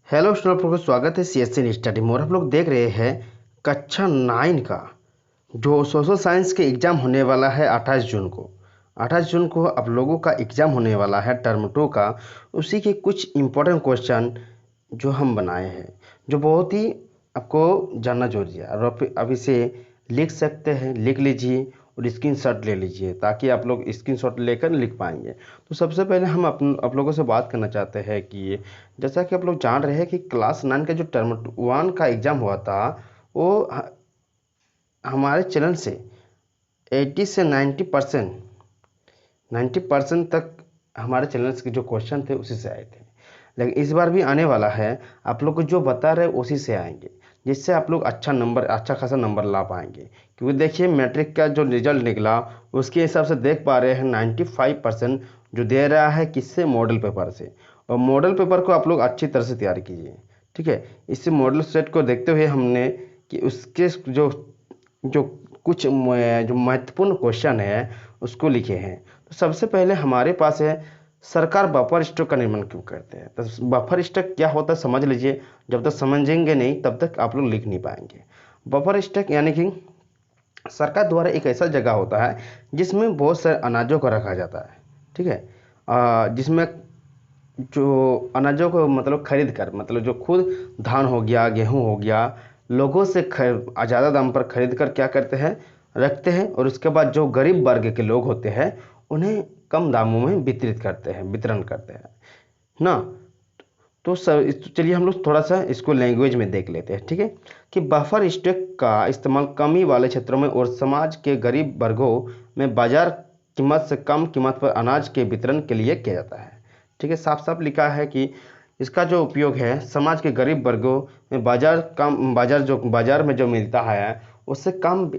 Hello student को स्वागत है सीएससी स्टडी में। और हम लोग देख रहे हैं कक्षा 9 का जो सोशल साइंस के एग्ज़ाम होने वाला है 28 जून को। 28 जून को आप लोगों का एग्ज़ाम होने वाला है टर्म 2 का। उसी के कुछ इम्पोर्टेंट क्वेश्चन जो हम बनाए हैं, जो बहुत ही आपको जानना जरूरी है। और आप अभी से लिख सकते हैं, लिख लीजिए और स्क्रीनशॉट ले लीजिए ताकि आप लोग स्क्रीनशॉट लेकर लिख पाएंगे। तो सबसे पहले हम आप लोगों से बात करना चाहते हैं कि जैसा कि आप लोग जान रहे हैं कि क्लास 9 का जो टर्म 1 का एग्ज़ाम हुआ था वो हमारे चैनल से 80 से 90% तक हमारे चैनल के जो क्वेश्चन थे उसी से आए थे। लेकिन इस बार भी आने वाला है, आप लोग को जो बता रहे उसी से आएंगे, जिससे आप लोग अच्छा खासा नंबर ला पाएंगे। क्योंकि देखिए मैट्रिक का जो रिजल्ट निकला उसके हिसाब से देख पा रहे हैं 95% जो दे रहा है किससे, मॉडल पेपर से। और मॉडल पेपर को आप लोग अच्छी तरह से तैयार कीजिए, ठीक है। इस मॉडल सेट को देखते हुए हमने कि उसके जो जो कुछ जो महत्वपूर्ण क्वेश्चन है उसको लिखे हैं। तो सबसे पहले हमारे पास है, सरकार बफर स्टॉक का निर्माण क्यों करते हैं। तो बफर स्टॉक क्या होता है समझ लीजिए। जब तक समझेंगे नहीं तब तक आप लोग लिख नहीं पाएंगे। बफर स्टॉक यानी कि सरकार द्वारा एक ऐसा जगह होता है जिसमें बहुत सारे अनाजों को रखा जाता है, ठीक है। जिसमें जो अनाजों को मतलब खरीद कर, मतलब जो खुद धान हो गया, गेहूं हो गया, लोगों से ज़्यादा दाम पर खरीद कर क्या करते हैं, रखते हैं। और उसके बाद जो गरीब वर्ग के लोग होते हैं उन्हें कम दामों में वितरण करते हैं ना। तो सर चलिए हम लोग थोड़ा सा इसको लैंग्वेज में देख लेते हैं, ठीक है। कि बफर स्टॉक का इस्तेमाल कमी वाले क्षेत्रों में और समाज के गरीब वर्गों में बाजार कीमत से कम कीमत पर अनाज के वितरण के लिए किया जाता है, ठीक है। साफ साफ लिखा है कि इसका जो उपयोग है समाज के गरीब वर्गों में बाजार में जो मिलता है उससे कम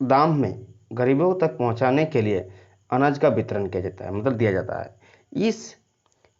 दाम में गरीबों तक पहुंचाने के लिए अनाज का वितरण किया जाता है, मतलब दिया जाता है। इस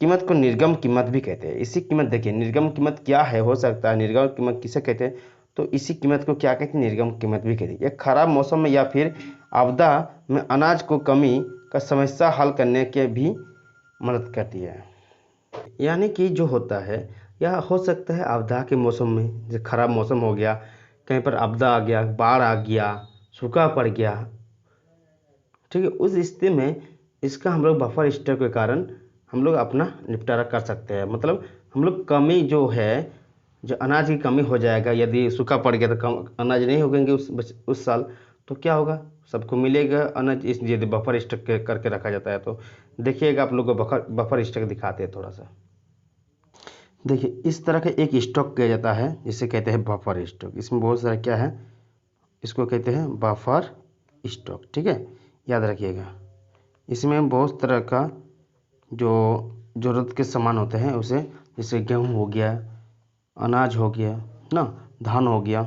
कीमत को निर्गम कीमत भी कहते हैं। इसी कीमत, देखिए निर्गम कीमत क्या है, हो सकता है निर्गम कीमत किसे कहते हैं, तो इसी कीमत को क्या कहते हैं, निर्गम कीमत भी कहते हैं। यह खराब मौसम में या फिर आपदा में अनाज को कमी का समस्या हल करने के भी मदद करती है। यानी कि जो होता है, यह हो सकता है आपदा के मौसम में, जैसे खराब मौसम हो गया, कहीं पर आपदा आ गया, बाढ़ आ गया, सूखा पड़ गया, ठीक है। उस स्थिति में इसका हम लोग बफर स्टॉक के कारण हम लोग अपना निपटारा कर सकते हैं। मतलब हम लोग कमी जो है, जो अनाज की कमी हो जाएगा, यदि सूखा पड़ गया तो कम अनाज नहीं होंगे उस साल, तो क्या होगा, सबको मिलेगा अनाज। इस यदि बफर स्टॉक करके रखा जाता है तो देखिएगा आप लोग को बफर स्टॉक दिखाते हैं थोड़ा सा। देखिए इस तरह का एक स्टॉक किया जाता है जिसे कहते हैं बफर स्टॉक। इसमें बहुत सारा क्या है, इसको कहते हैं बफर स्टॉक, ठीक है, याद रखिएगा। इसमें बहुत तरह का जो ज़रूरत के सामान होते हैं उसे, जैसे गेहूँ हो गया, अनाज हो गया ना, धान हो गया,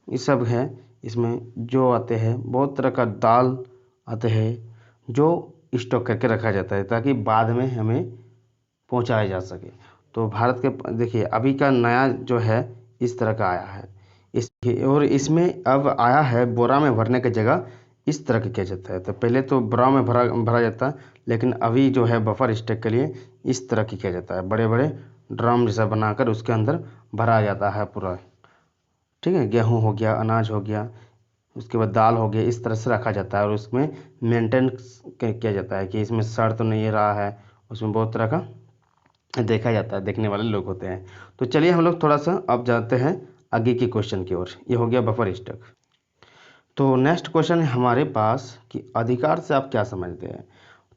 ये सब है। इसमें जो आते हैं बहुत तरह का दाल आते हैं जो स्टॉक करके रखा जाता है ताकि बाद में हमें पहुंचाया जा सके। तो भारत के देखिए अभी का नया जो है इस तरह का आया है और इसमें अब आया है बोरा में भरने की जगह इस तरह का किया जाता है। तो पहले तो बोरा में भरा भरा जाता, लेकिन अभी जो है बफर स्टॉक के लिए इस तरह की किया जाता है, बड़े बड़े ड्रम जैसा बनाकर उसके अंदर भरा जाता है पूरा, ठीक है। गेहूँ हो गया, अनाज हो गया, उसके बाद दाल हो गया, इस तरह से रखा जाता है। और उसमें मेंटेन किया जाता है कि इसमें सड़ तो नहीं रहा है, उसमें बहुत तरह का देखा जाता है, देखने वाले लोग होते हैं। तो चलिए हम लोग थोड़ा सा अब जाते हैं आगे के क्वेश्चन की ओर। ये हो गया बफर स्टॉक। तो नेक्स्ट क्वेश्चन है हमारे पास कि अधिकार से आप क्या समझते हैं।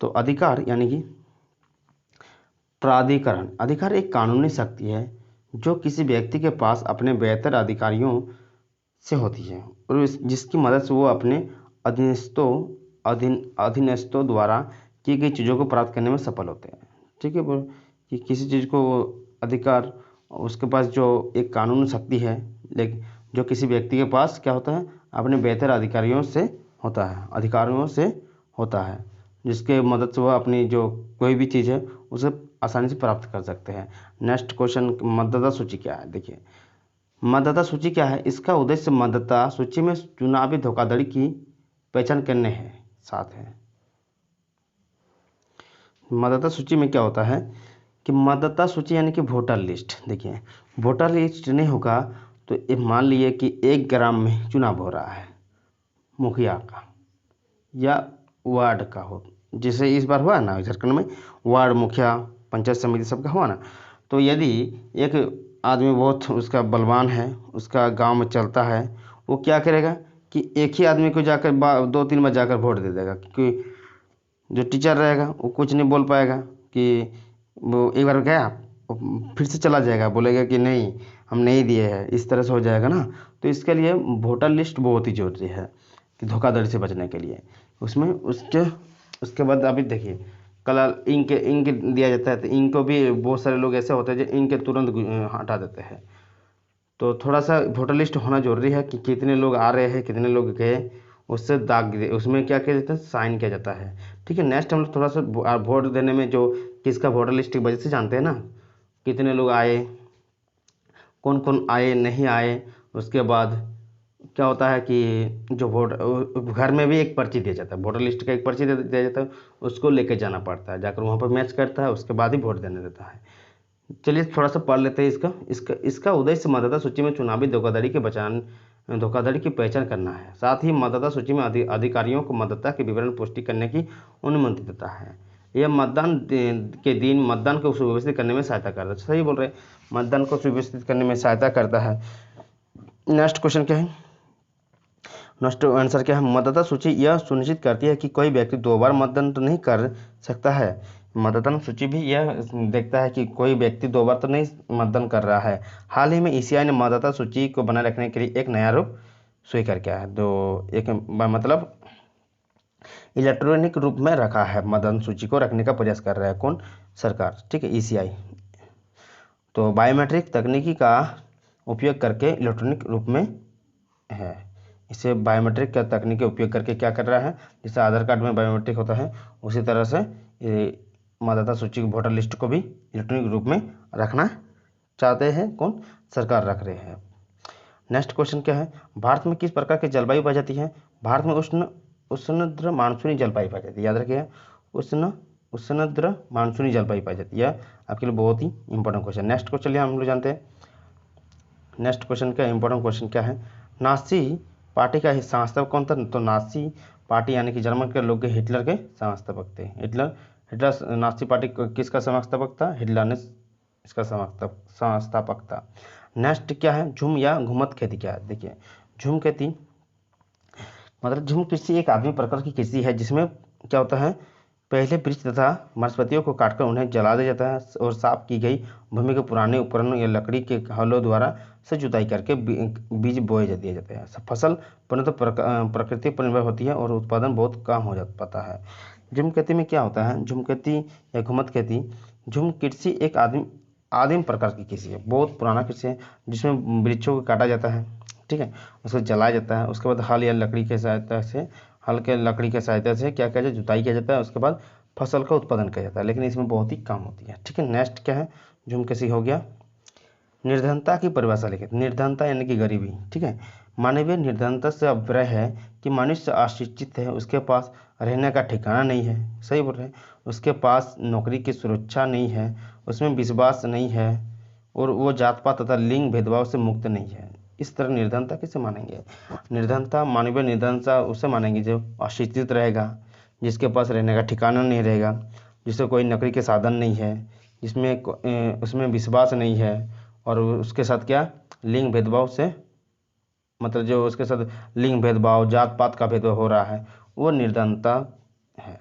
तो अधिकार यानी कि प्राधिकरण। अधिकार एक कानूनी शक्ति है जो किसी व्यक्ति के पास अपने बेहतर अधिकारियों से होती है और जिसकी मदद से वो अपने अधीनस्थों द्वारा की गई चीज़ों को प्राप्त करने में सफल होते हैं, ठीक है। कि किसी चीज़ को अधिकार, उसके पास जो एक कानूनी शक्ति है, लेकिन जो किसी व्यक्ति के पास क्या होता है, अपने बेहतर अधिकारियों से होता है, अधिकारियों से होता है, जिसके मदद से वह अपनी जो कोई भी चीज़ है उसे आसानी से प्राप्त कर सकते हैं। नेक्स्ट क्वेश्चन, मतदाता सूची क्या है। देखिए मतदाता सूची क्या है, इसका उद्देश्य मतदाता सूची में चुनावी धोखाधड़ी की पहचान करने है साथ है। मतदाता सूची में क्या होता है कि मतदाता सूची यानी कि वोटर लिस्ट। देखिए वोटर लिस्ट नहीं होगा तो ये मान लिए कि 1 ग्राम में चुनाव हो रहा है मुखिया का या वार्ड का हो, जैसे इस बार हुआ ना झारखंड में वार्ड मुखिया पंचायत समिति सबका हुआ ना। तो यदि एक आदमी बहुत उसका बलवान है, उसका गांव में चलता है, वो क्या करेगा कि एक ही आदमी को जाकर 2-3 बार जाकर वोट दे देगा, क्योंकि जो टीचर रहेगा वो कुछ नहीं बोल पाएगा कि वो एक बार गया वो फिर से चला जाएगा, बोलेगा कि नहीं हम नहीं दिए हैं, इस तरह से हो जाएगा ना। तो इसके लिए वोटर लिस्ट बहुत ही जरूरी है कि धोखाधड़ी से बचने के लिए। उसमें उसके बाद अभी देखिए कलर इंक दिया जाता है, तो इंक को भी बहुत सारे लोग ऐसे होते हैं जो इंक तुरंत हटा देते हैं। तो थोड़ा सा वोटर लिस्ट होना जरूरी है कि कितने लोग आ रहे हैं कितने लोग गए, उससे उसमें क्या किया जाता है, साइन किया जाता है। ठीक है, नेक्स्ट हम लोग थोड़ा सा वोट देने में जो किसका वोटर लिस्ट की वजह से जानते हैं ना, कितने लोग आए, कौन कौन आए नहीं आए। उसके बाद क्या होता है कि जो वोट घर में भी एक पर्ची दिया जाता है, वोटर लिस्ट का एक पर्ची दिया जाता है, उसको लेके जाना पड़ता है, जाकर वहाँ पर मैच करता है, उसके बाद ही वोट देने देता है। चलिए थोड़ा सा पढ़ लेते हैं इसका इसका इसका उद्देश्य मतदाता सूची में चुनावी धोखाधड़ी की पहचान करना है, साथ ही मतदाता सूची में अधिकारियों को मतदाता के विवरण पुष्टि करने की अनुमति देता है। यह मतदान के दिन मतदान को सुव्यवस्थित करने में सहायता करता है। सही बोल रहे हैं, मतदान को सुव्यवस्थित करने में सहायता करता है। नेक्स्ट क्वेश्चन क्या है, नेक्स्ट आंसर क्या है, मतदाता सूची यह सुनिश्चित करती है कि कोई व्यक्ति 2 बार मतदान तो नहीं कर सकता है। मतदान सूची भी यह देखता है कि कोई व्यक्ति 2 बार तो नहीं मतदान कर रहा है। हाल ही में ईसीआई ने मतदाता सूची को बनाए रखने के लिए एक नया रूप स्वीकार किया है, तो एक मतलब इलेक्ट्रॉनिक रूप में रखा है, मतदान सूची को रखने का प्रयास कर रहा है कौन, सरकार। ठीक है, ईसीआई। तो बायोमेट्रिक तकनीकी का उपयोग करके इलेक्ट्रॉनिक रूप में है, इसे बायोमेट्रिक का तकनीक का उपयोग करके क्या कर रहा है, जैसे आधार कार्ड में बायोमेट्रिक होता है उसी तरह से मतदाता सूची वोटर लिस्ट को भी इलेक्ट्रॉनिक रूप में रखना चाहते हैं कौन, सरकार रख रहे हैं। नेक्स्ट क्वेश्चन क्या है, भारत में किस प्रकार की जलवायु पाई जाती है। भारत में उष्णद्र मानसूनी जलवायु पाई जाती है, याद रखिए उष्णद्र मानसूनी जलवायु पाई जाती है। आपके लिए बहुत ही इंपॉर्टेंट क्वेश्चन। नेक्स्ट क्वेश्चन चलिए हम लोग जानते हैं, नेक्स्ट क्वेश्चन का इंपॉर्टेंट क्वेश्चन क्या है, नाजी पार्टी का संस्थापक कौन था। तो नाजी पार्टी यानी कि जर्मन के लोग हिटलर के संस्थापक थे। हिटलर नाजी पार्टी किसका संस्थापक था, हिटलर ने इसका संस्थापक था। नेक्स्ट क्या है, झूम या घुमत खेती क्या है। देखिए झूम खेती मतलब झूम कृषि एक आधुनिक प्रकार की कृषि है जिसमें क्या होता है, पहले वृक्ष तथा वनस्पतियों को काटकर उन्हें जला दिया जाता है और साफ की गई भूमि के पुराने उपकरणों या लकड़ी के हलों द्वारा से जुताई करके बीज बोए दिए जाते हैं। फसल परंतु प्रकृति पर निर्भर होती है और उत्पादन बहुत कम हो पाता है। झूम खेती में क्या होता है, झूम खेती या घुमत खेती, झूम कृषि एक आदिम प्रकार की कृषि है, बहुत पुराना कृषि है जिसमें वृक्षों को काटा जाता है, ठीक है, उसको जलाया जाता है, उसके बाद हल या लकड़ी की सहायता से हल्के लकड़ी की सहायता से क्या किया जाए, जुताई किया जाता है, उसके बाद फसल का उत्पादन किया जाता है, लेकिन इसमें बहुत ही कम होती है। ठीक है, नेक्स्ट क्या है, झूम कृषि हो गया। निर्धनता की परिभाषा लिखिए, निर्धनता यानी कि गरीबी। ठीक है, मानवीय निर्धनता से अभिप्राय है कि मनुष्य अशिक्षित है, उसके पास रहने का ठिकाना नहीं है, सही बोल रहे हैं, उसके पास नौकरी की सुरक्षा नहीं है, उसमें विश्वास नहीं है और वो जात पात तथा लिंग भेदभाव से मुक्त नहीं है। इस तरह निर्धनता किसे मानेंगे, निर्धनता मानवीय निर्धनता उसे मानेंगे जो अशिक्षित रहेगा, जिसके पास रहने का ठिकाना नहीं रहेगा, जिससे कोई नौकरी के साधन नहीं है, जिसमें उसमें विश्वास नहीं है और उसके साथ क्या लिंग भेदभाव से मतलब जो उसके साथ लिंग भेदभाव जात पात का भेदभाव हो रहा है, वो निर्धनता है।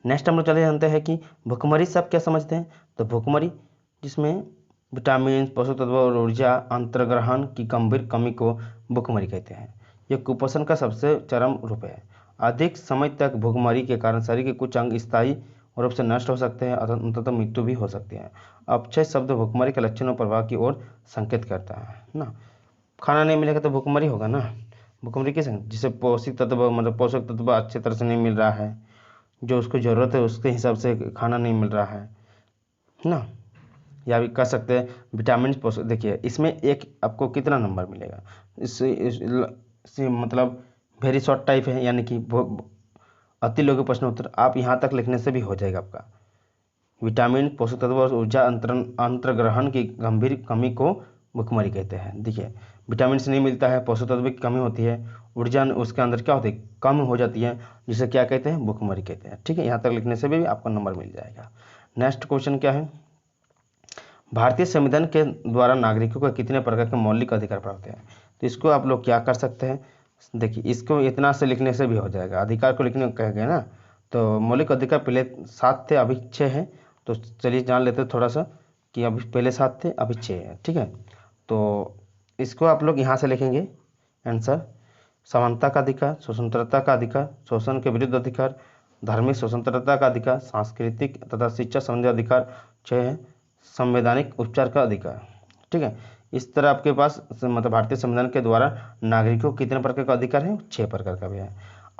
नेक्स्ट हम लोग चले जानते हैं कि भुखमरी सब क्या समझते हैं। तो भुखमरी जिसमें विटामिन पोषक तत्व और ऊर्जा अंतर्ग्रहण की गंभीर कमी को भुखमरी कहते हैं। यह कुपोषण का सबसे चरम रूप है। अधिक समय तक भुखमरी के कारण शरीर के कुछ अंग स्थायी रूप से नष्ट हो सकते हैं, अतः मृत्यु भी हो सकती है। अपचय शब्द भुखमरी के लक्षणों प्रभाव की ओर संकेत करता है ना। खाना नहीं मिलेगा तो भुखमरी होगा ना। भुखमरी किसे, जिसे पोषक तत्व मतलब पोषक तत्व अच्छे तरह से नहीं मिल रहा है, जो उसको ज़रूरत है उसके हिसाब से खाना नहीं मिल रहा है ना। या भी कह सकते हैं विटामिन पोषक। देखिए इसमें एक आपको कितना नंबर मिलेगा, इससे मतलब वेरी शॉर्ट टाइप है, यानी कि अति लघु प्रश्न उत्तर आप यहाँ तक लिखने से भी हो जाएगा आपका। विटामिन, पोषक तत्व और ऊर्जा अंतर्ग्रहण की गंभीर कमी को भुखमरी कहते हैं। देखिए, विटामिन से नहीं मिलता है, पोषक तत्व की कमी होती है, ऊर्जा उसके अंदर क्या होती है, कम हो जाती है, जिसे क्या कहते हैं, भुखमरी कहते हैं। ठीक है, यहाँ तक लिखने से भी आपको नंबर मिल जाएगा। नेक्स्ट क्वेश्चन क्या है, भारतीय संविधान के द्वारा नागरिकों को कितने प्रकार के मौलिक अधिकार प्राप्त हैं। तो इसको आप लोग क्या कर सकते हैं, देखिए इसको इतना से लिखने से भी हो जाएगा, अधिकार को लिखने कह गए ना, तो मौलिक अधिकार पहले 7 थे, अभी 6 हैं। तो चलिए जान लेते हैं थोड़ा सा कि अभी पहले 7 थे, अभी 6 है। ठीक है, तो इसको आप लोग यहाँ से लिखेंगे आंसर, समानता का अधिकार, स्वतंत्रता का अधिकार, शोषण के विरुद्ध अधिकार, धार्मिक स्वतंत्रता का अधिकार, सांस्कृतिक तथा शिक्षा संबंधी अधिकार, 6 है संवैधानिक उपचार का अधिकार। ठीक है, इस तरह आपके पास मतलब भारतीय संविधान के द्वारा नागरिकों को कितने प्रकार का अधिकार है, 6 प्रकार का भी है।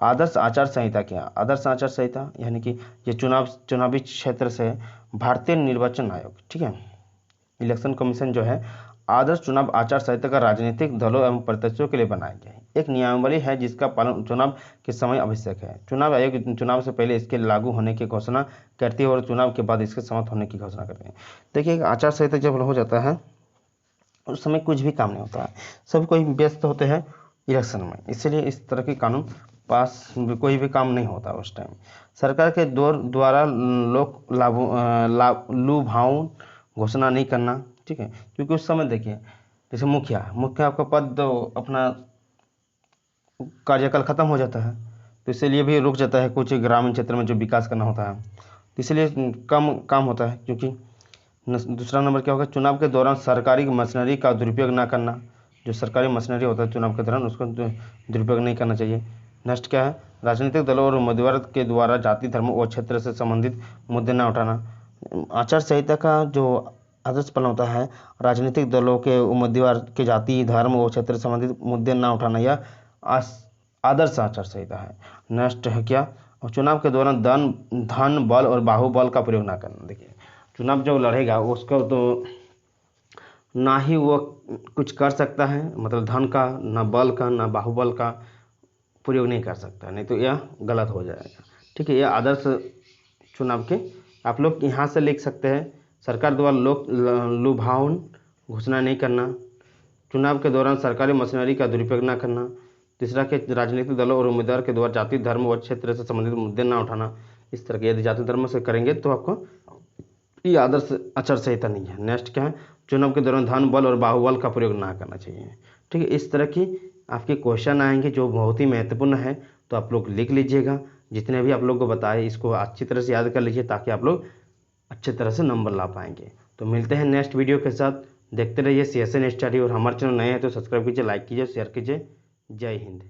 आदर्श आचार संहिता क्या, आदर्श आचार संहिता यानी कि ये चुनावी क्षेत्र से भारतीय निर्वाचन आयोग, ठीक है, इलेक्शन कमीशन जो है, आदर्श चुनाव आचार संहिता का राजनीतिक दलों एवं प्रत्याशियों के लिए बनाया गया है। एक नियमावली है जिसका पालन चुनाव के समय आवश्यक है। चुनाव आयोग चुनाव से पहले इसके लागू होने की घोषणा करती है और चुनाव के बाद इसके समाप्त होने की घोषणा करते हैं। देखिए, आचार संहिता जब हो जाता है उस समय कुछ भी काम नहीं होता है, सब कोई व्यस्त होते हैं इलेक्शन में, इसलिए इस तरह के कानून पास कोई भी काम नहीं होता उस टाइम। सरकार के द्वारा लोक लुभावन घोषणा नहीं करना, ठीक है, क्योंकि उस समय देखिए जैसे मुखिया आपका पद अपना कार्यकाल खत्म हो जाता है, तो इसलिए भी रुक जाता है कुछ ग्रामीण क्षेत्र में जो विकास करना होता है, तो इसलिए कम काम होता है। क्योंकि दूसरा नंबर क्या होगा, चुनाव के दौरान सरकारी मशीनरी का दुरुपयोग ना करना, जो सरकारी मशीनरी होता है चुनाव के दौरान उसका दुरुपयोग नहीं करना चाहिए। नेक्स्ट क्या है, राजनीतिक दलों और उम्मीदवार के द्वारा जाति, धर्म और क्षेत्र से संबंधित मुद्दे न उठाना। आचार संहिता का जो आदर्श पालन होता है, राजनीतिक दलों के उम्मीदवार के जाति, धर्म और क्षेत्र से संबंधित मुद्दे न उठाना, यह आदर्श आचार संहिता है। नेक्स्ट है क्या, और चुनाव के दौरान धन बल और बाहुबल का प्रयोग ना करना। देखिए, चुनाव जो लड़ेगा उसको तो ना ही वो कुछ कर सकता है, मतलब धन का, ना बल का, ना बाहुबल का प्रयोग नहीं कर सकता, नहीं तो यह गलत हो जाएगा। ठीक है, यह आदर्श चुनाव के आप लोग यहाँ से लिख सकते हैं, सरकार द्वारा लोक लुभावन घोषणा नहीं करना, चुनाव के दौरान सरकारी मशीनरी का दुरुपयोग न करना, तीसरा के राजनीतिक दलों और उम्मीदवार के द्वारा जाति, धर्म और क्षेत्र से संबंधित मुद्दे न उठाना। इस तरह के यदि जाति धर्म से करेंगे तो आपको ये आदर्श आचार संहिता नहीं है। नेक्स्ट क्या है, चुनाव के दौरान धन बल और बाहुबल का प्रयोग ना करना चाहिए। ठीक है, इस तरह की आपके क्वेश्चन आएंगे जो बहुत ही महत्वपूर्ण है, तो आप लोग लिख लीजिएगा। जितने भी आप लोग को बताए इसको अच्छी तरह से याद कर लीजिए ताकि आप लोग अच्छे तरह से नंबर ला पाएंगे। तो मिलते हैं नेक्स्ट वीडियो के साथ, देखते रहिए CSN स्टडी, और हमारे चैनल नए हैं तो सब्सक्राइब कीजिए, लाइक कीजिए, शेयर कीजिए। जय हिंद।